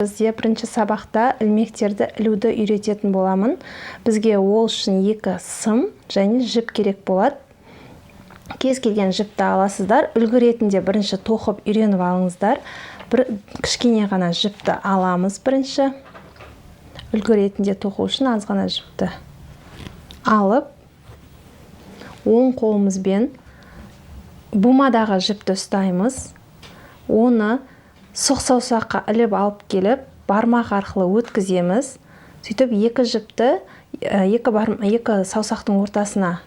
Бізде бірінші сабақта ілмектерді ілуді үйрететін боламын. Бізге ол үшін 2 сым және жіп керек болады. Кез келген жіпті аласыздар. Үлгі ретінде бірінші тоқып үйреніп алыңыздар. Бір кішкене ғана жіпті аламыз бірінші. Үлгі ретінде тоқу үшін аз ғана жіпті алып, оң қолымызбен бумадағы жіпті ұстаймыз. Оны сұқ саусаққа іліп алып келіп, бармақ арқылы өткіземіз. Сөйтіп, 2 жіпті 2 саусақтың ортасына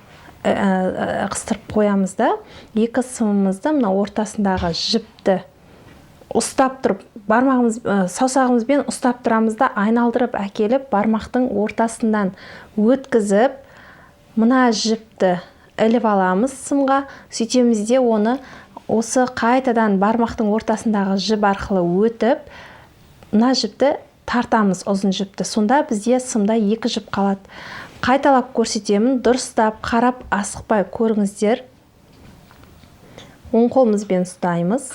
қыстырып қоямыз да, 2 сымымызды мына ортасындағы жіпті ұстап тұрып, саусағымызбен ұстап тұрамыз да, айналдырып әкеліп, бармақтың ортасынан өткізіп, мына жіпті іліп аламыз сымға. Сөйтеміз де оны осы қайтадан бармақтың ортасындағы жіп арқылы өтіп, мына жіпті тартамыз, ұзын жіпті. Сонда бізде сымда 2 жіп қалады. Қайталап көрсетемін, дұрыстап, қарап, асықпай көріңіздер. Оң қолымызбен ұстаймыз.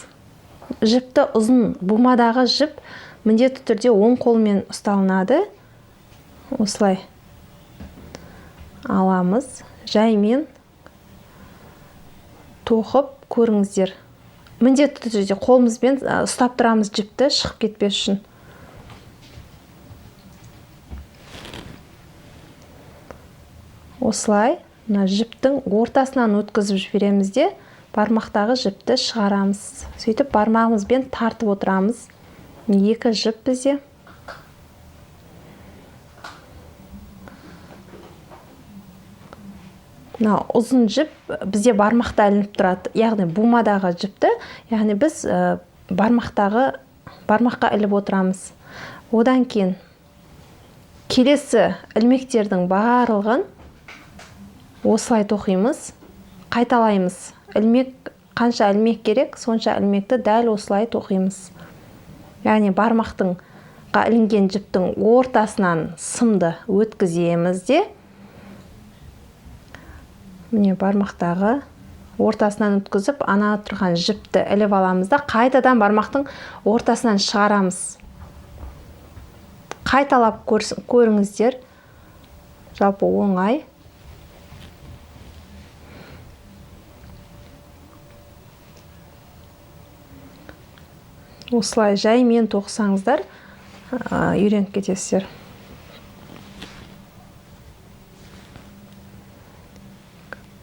Жіпті ұзын, бумадағы жіп міндетті түрде оң қолмен ұсталынады. Осылай аламыз. Жаймен тоқып көріңіздер. Міндетті түрде қолымызбен ұстап тұрамыз жіпті, шығып кетпес үшін. Осылай, жіптің ортасынан өткізіп жібереміз де, бармақтағы жіпті шығарамыз. Сөйтіп, бармағымызбен тартып отырамыз. 2 жіп бізде. Ұзын жіп бізде бармақта ілініп тұрады. Яғни бумадағы жіпті, яғни біз бармаққа іліп отырамыз. Одан кейін келесі ілмектердің барлығын осылай тоқимыз, қайталаймыз. Қанша ілмек керек, сонша ілмекті дәл осылай тоқимыз. Яғни бармақтыңға ілінген жіптің ортасынан сымды өткіземіз де, міне бармақтағы ортасынан өткізіп, ана тұрған жіпті іліп аламыз да, қайтадан бармақтың ортасынан шығарамыз. Қайталап көріңіздер. Жалпы оңай. Осылай жаймен тоқсаңыздар, үйреніп кетесіздер.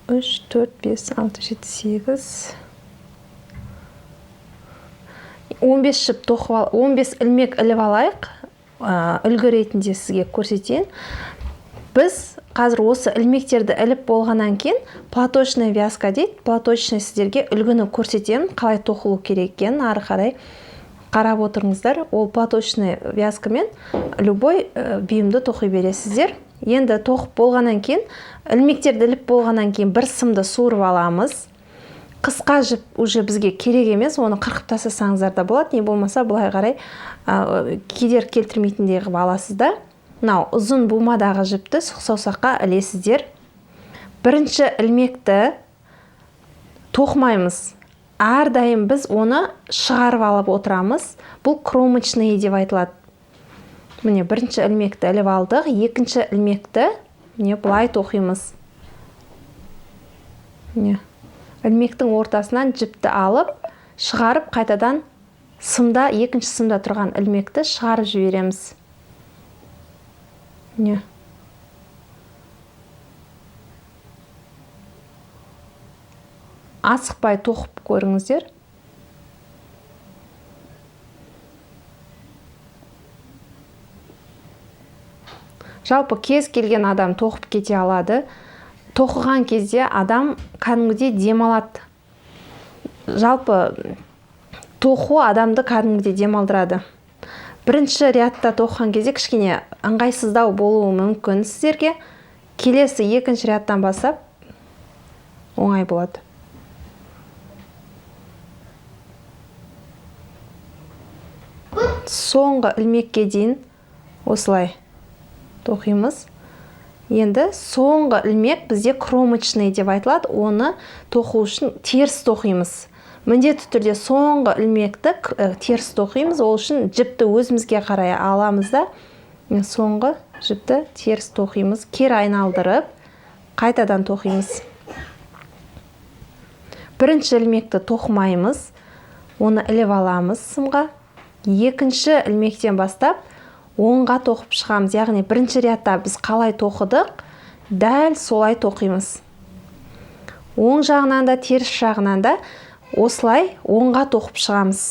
3, 4, 5, 6, 7, 8. 15 жіп тоқып, 15 ілмек іліп алайық. Үлгі ретінде сізге көрсетейін. Біз қазір осы ілмектерді іліп болғаннан кейін платочная вязка дейді. Платочная сіздерге үлгіні көрсетемін, қалай тоқылу керек екенін ары қарай қарап отырыңыздар. Ол платочная вязкамен любой бұйымды тоқи бересіздер. Енді тоқып болғаннан кейін, ілмектерді іліп болғаннан кейін бір сымды суырып аламыз. Қысқа жіп уже бізге керек емес, оны қырқып тастасаңыздар да болады, не болмаса былай қарай кедергі келтірмейтіндей қылып аласыздар. Мынау ұзын бумадағы жіпті сұқ саусаққа ілесіздер. Бірінші ілмекті тоқымаймыз. Әрдайым біз оны шығарып алып отырамыз. Бұл кромочный деп айтылады. Міне бірінші ілмекті іліп алдық, екінші ілмекті былай тоқимыз. Ілмектің ортасынан жіпті алып, шығарып, қайтадан сымда, екінші сымда тұрған ілмекті шығарып жібереміз. Асықпай тоқып көріңіздер. Жалпы кез келген адам тоқып кете алады. Тоқыған кезде адам кәдімгідей демалады. Жалпы тоқу адамды кәдімгідей демалдырады. Бірінші рядта тоқыған кезде кішкене ыңғайсыздау болуы мүмкін сіздерге. Келесі екінші рядтан бастап оңай болады. Соңғы ілмекке дейін осылай тоқимыз. Енді соңғы ілмек бізде кромочный деп айтылады. Оны тоқу үшін теріс тоқимыз. міндетті түрде соңғы ілмекті теріс тоқимыз. Ол үшін жіпті өзімізге қарай аламыз да соңғы жіпті теріс тоқимыз. Кері айналдырып, қайтадан тоқимыз. Бірінші ілмекті тоқымаймыз, оны іліп аламыз сымға. Екінші ілмектен бастап оңға тоқып шығамыз. Яғни бірінші рядта біз қалай тоқыдық, дәл солай тоқимыз. Оң жағынан да, теріс жағынан да осылай оңға тоқып шығамыз.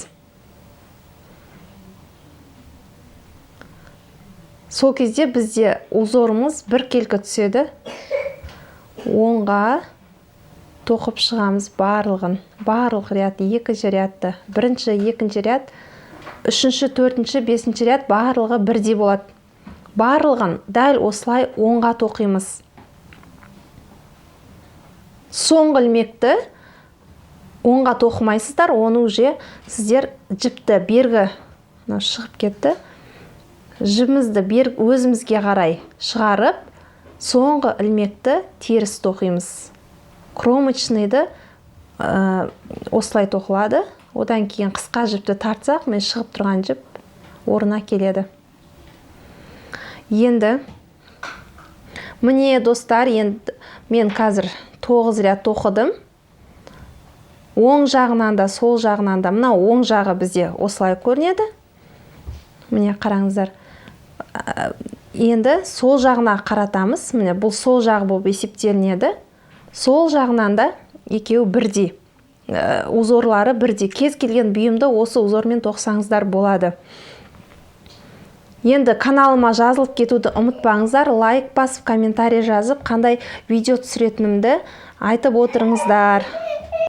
Сол кезде бізде узорымыз бір келкі түседі. Оңға тоқып шығамыз барлық ряд, екінші рядты. Бірінші, екінші ряд, үшінші, төртінші, бесінші ряд барлығы бірдей болады. Барлығын дәл осылай оңға тоқимыз. Соңғы ілмекті оңға тоқымайсыздар, оны уже сіздер жіпті бергі шығып кетті. Жібімізді өзімізге қарай шығарып, соңғы ілмекті теріс тоқимыз. Кромочныйды осылай тоқылады. Одан кейін қысқа жіпті тартсақ, мен шығып тұрған жіп орнына келеді. Енді міне достар, енді мен қазір 9 ряд тоқыдым. Оң жағынан да, сол жағынан да, мына оң жағы бізде осылай көрінеді. Міне қараңыздар. Енді сол жағына қаратамыз. Міне бұл сол жағы болып есептелінеді. Сол жағынан да екеуі бірдей. Узорлары бірдей. Кез келген бұйымды осы узормен тоқсаңыздар болады. Енді каналыма жазылып кетуді ұмытпаңыздар. Лайк басып, комментарий жазып, қандай видео түсіретінімді айтып отырыңыздар.